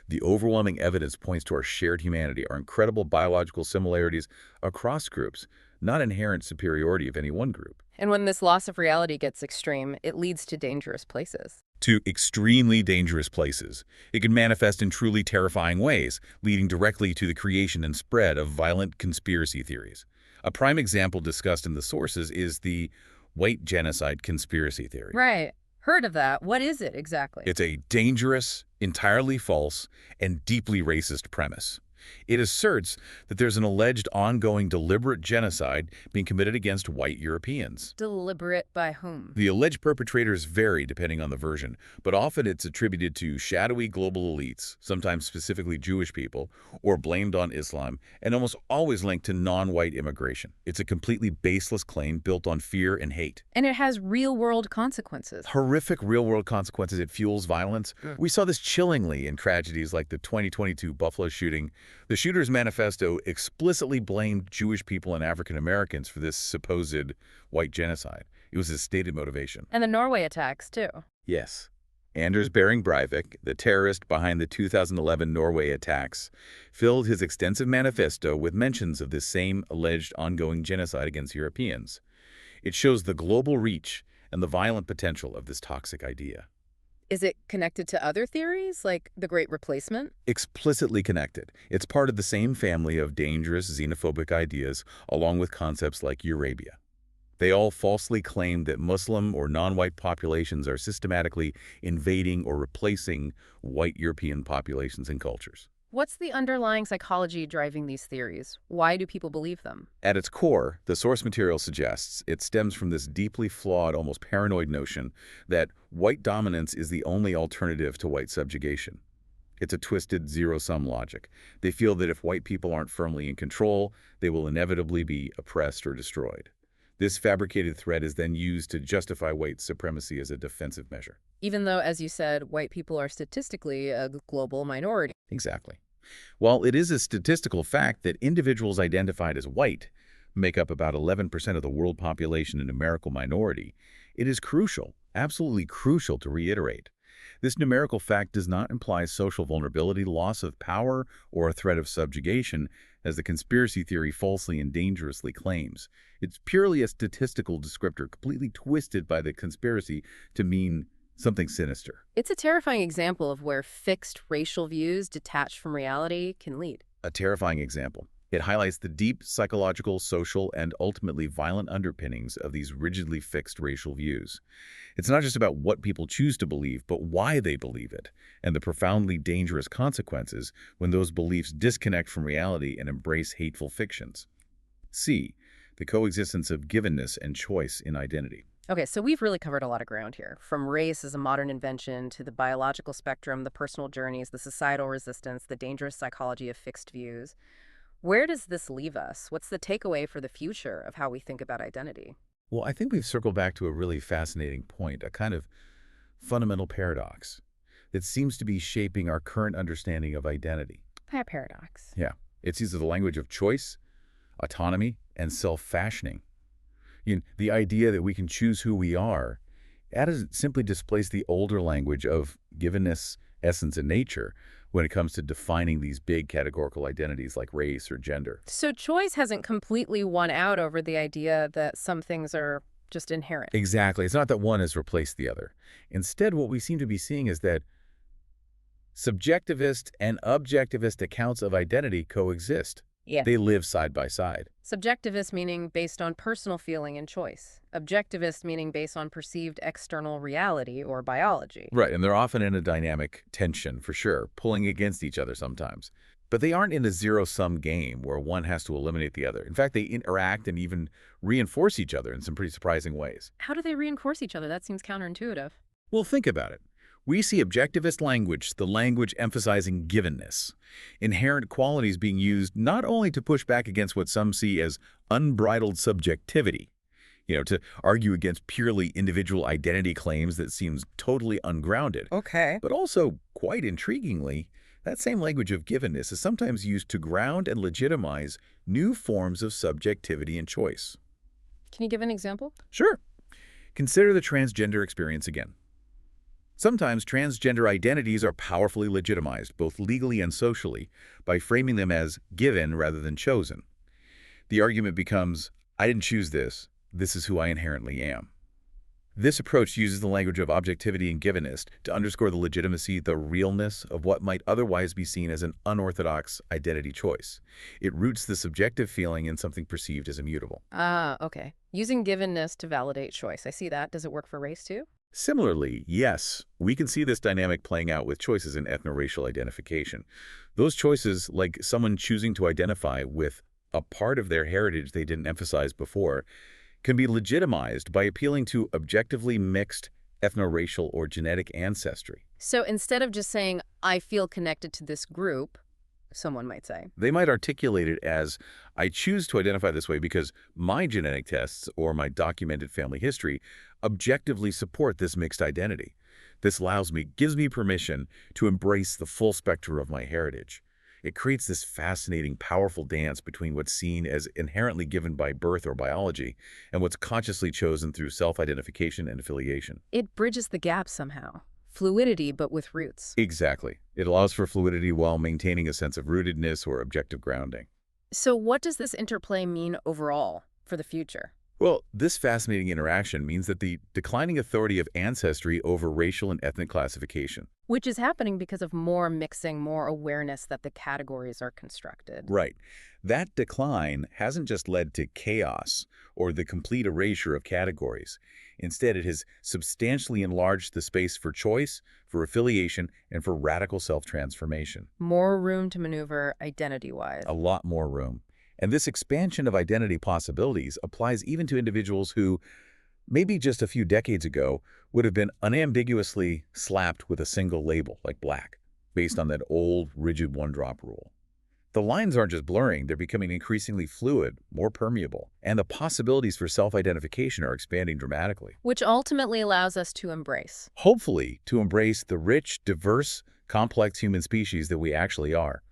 The overwhelming evidence points to our shared humanity, our incredible biological similarities across groups, not inherent superiority of any one group. And when this loss of reality gets extreme, it leads to dangerous places. To extremely dangerous places. It can manifest in truly terrifying ways, leading directly to the creation and spread of violent conspiracy theories. A prime example discussed in the sources is the white genocide conspiracy theory. Right. Heard of that. What is it exactly? It's a dangerous, entirely false, and deeply racist premise. It asserts that there's an alleged ongoing deliberate genocide being committed against white Europeans. Deliberate by whom? The alleged perpetrators vary depending on the version, but often it's attributed to shadowy global elites, sometimes specifically Jewish people, or blamed on Islam, and almost always linked to non-white immigration. It's a completely baseless claim built on fear and hate. And it has real-world consequences. Horrific real-world consequences. It fuels violence. We saw this chillingly in tragedies like the 2022 Buffalo shooting. The shooter's manifesto explicitly blamed Jewish people and African Americans for this supposed white genocide. It was his stated motivation. And the Norway attacks, too. Yes. Anders Behring Breivik, the terrorist behind the 2011 Norway attacks, filled his extensive manifesto with mentions of this same alleged ongoing genocide against Europeans. It shows the global reach and the violent potential of this toxic idea. Is it connected to other theories, like the Great Replacement? Explicitly connected. It's part of the same family of dangerous xenophobic ideas, along with concepts like Eurabia. They all falsely claim that Muslim or non-white populations are systematically invading or replacing white European populations and cultures. What's the underlying psychology driving these theories? Why do people believe them? At its core, the source material suggests it stems from this deeply flawed, almost paranoid notion that white dominance is the only alternative to white subjugation. It's a twisted zero-sum logic. They feel that if white people aren't firmly in control, they will inevitably be oppressed or destroyed. This fabricated threat is then used to justify white supremacy as a defensive measure. Even though, as you said, white people are statistically a global minority. Exactly. While it is a statistical fact that individuals identified as white make up about 11% of the world population and numerical minority, it is crucial, absolutely crucial to reiterate. This numerical fact does not imply social vulnerability, loss of power, or a threat of subjugation, as the conspiracy theory falsely and dangerously claims. It's purely a statistical descriptor, completely twisted by the conspiracy to mean something sinister. It's a terrifying example of where fixed racial views detached from reality can lead. A terrifying example. It highlights the deep psychological, social, and ultimately violent underpinnings of these rigidly fixed racial views. It's not just about what people choose to believe, but why they believe it, and the profoundly dangerous consequences when those beliefs disconnect from reality and embrace hateful fictions. C. The coexistence of givenness and choice in identity. Okay, so we've really covered a lot of ground here, from race as a modern invention to the biological spectrum, the personal journeys, the societal resistance, the dangerous psychology of fixed views. Where does this leave us? What's the takeaway for the future of how we think about identity? Well, I think we've circled back to a really fascinating point, a kind of fundamental paradox that seems to be shaping our current understanding of identity. Paradox. Yeah, it's either the language of choice, autonomy, and self-fashioning. The idea that we can choose who we are, that doesn't simply displace the older language of givenness, essence, and nature when it comes to defining these big categorical identities like race or gender. So choice hasn't completely won out over the idea that some things are just inherent. Exactly. It's not that one has replaced the other. Instead, what we seem to be seeing is that subjectivist and objectivist accounts of identity coexist. Yeah. They live side by side. Subjectivist meaning based on personal feeling and choice. Objectivist meaning based on perceived external reality or biology. Right, and they're often in a dynamic tension, for sure, pulling against each other sometimes. But they aren't in a zero-sum game where one has to eliminate the other. In fact, they interact and even reinforce each other in some pretty surprising ways. How do they reinforce each other? That seems counterintuitive. Well, think about it. We see objectivist language, the language emphasizing givenness, inherent qualities being used not only to push back against what some see as unbridled subjectivity, to argue against purely individual identity claims that seems totally ungrounded. Okay. But also, quite intriguingly, that same language of givenness is sometimes used to ground and legitimize new forms of subjectivity and choice. Can you give an example? Sure. Consider the transgender experience again. Sometimes transgender identities are powerfully legitimized, both legally and socially, by framing them as given rather than chosen. The argument becomes, I didn't choose this. This is who I inherently am. This approach uses the language of objectivity and givenness to underscore the legitimacy, the realness of what might otherwise be seen as an unorthodox identity choice. It roots the subjective feeling in something perceived as immutable. Okay. Using givenness to validate choice. I see that. Does it work for race too? Similarly, yes, we can see this dynamic playing out with choices in ethno-racial identification. Those choices, like someone choosing to identify with a part of their heritage they didn't emphasize before, can be legitimized by appealing to objectively mixed ethno-racial or genetic ancestry. So instead of just saying, I feel connected to this group, someone might say, They might articulate it as, I choose to identify this way because my genetic tests or my documented family history objectively support this mixed identity. This gives me permission to embrace the full spectrum of my heritage. It creates this fascinating, powerful dance between what's seen as inherently given by birth or biology and what's consciously chosen through self-identification and affiliation. it bridges the gap somehow. Fluidity, but with roots. Exactly. It allows for fluidity while maintaining a sense of rootedness or objective grounding. So what does this interplay mean overall for the future? Well, this fascinating interaction means that the declining authority of ancestry over racial and ethnic classification. Which is happening because of more mixing, more awareness that the categories are constructed. Right. That decline hasn't just led to chaos or the complete erasure of categories. Instead, it has substantially enlarged the space for choice, for affiliation, and for radical self-transformation. More room to maneuver identity-wise. A lot more room. And this expansion of identity possibilities applies even to individuals who, maybe just a few decades ago, would have been unambiguously slapped with a single label, like black, based on that old, rigid one-drop rule. The lines aren't just blurring, they're becoming increasingly fluid, more permeable, and the possibilities for self-identification are expanding dramatically. Which ultimately allows us to embrace. Hopefully, to embrace the rich, diverse, complex human species that we actually are.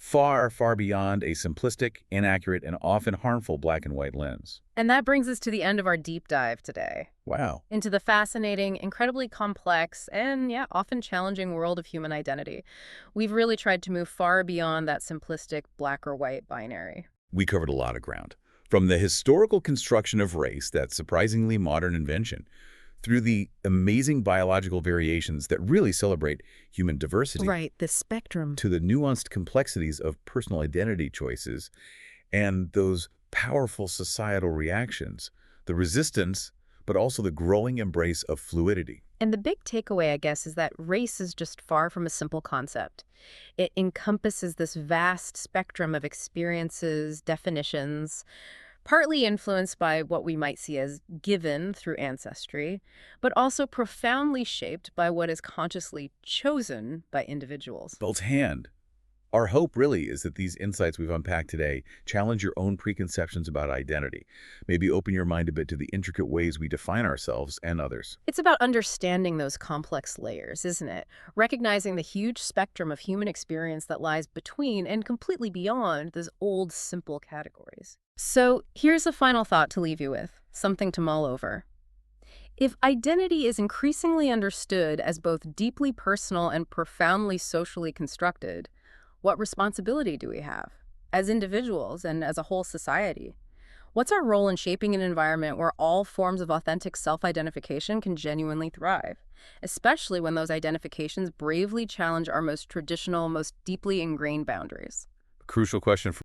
far, far beyond a simplistic, inaccurate, and often harmful black and white lens. And that brings us to the end of our deep dive today Wow. into the fascinating, incredibly complex, and yeah, often challenging world of human identity. We've really tried to move far beyond that simplistic black or white binary. We covered a lot of ground. From the historical construction of race, that surprisingly modern invention, through the amazing biological variations that really celebrate human diversity, Right, the spectrum. to the nuanced complexities of personal identity choices and those powerful societal reactions, the resistance, but also the growing embrace of fluidity. And the big takeaway, I guess, is that race is just far from a simple concept. It encompasses this vast spectrum of experiences, definitions, partly influenced by what we might see as given through ancestry, but also profoundly shaped by what is consciously chosen by individuals. Both hand. Our hope really is that these insights we've unpacked today challenge your own preconceptions about identity, maybe open your mind a bit to the intricate ways we define ourselves and others. It's about understanding those complex layers, isn't it? Recognizing the huge spectrum of human experience that lies between and completely beyond those old, simple categories. So here's a final thought to leave you with, something to mull over. If identity is increasingly understood as both deeply personal and profoundly socially constructed, what responsibility do we have as individuals and as a whole society? What's our role in shaping an environment where all forms of authentic self-identification can genuinely thrive, especially when those identifications bravely challenge our most traditional, most deeply ingrained boundaries? Crucial question for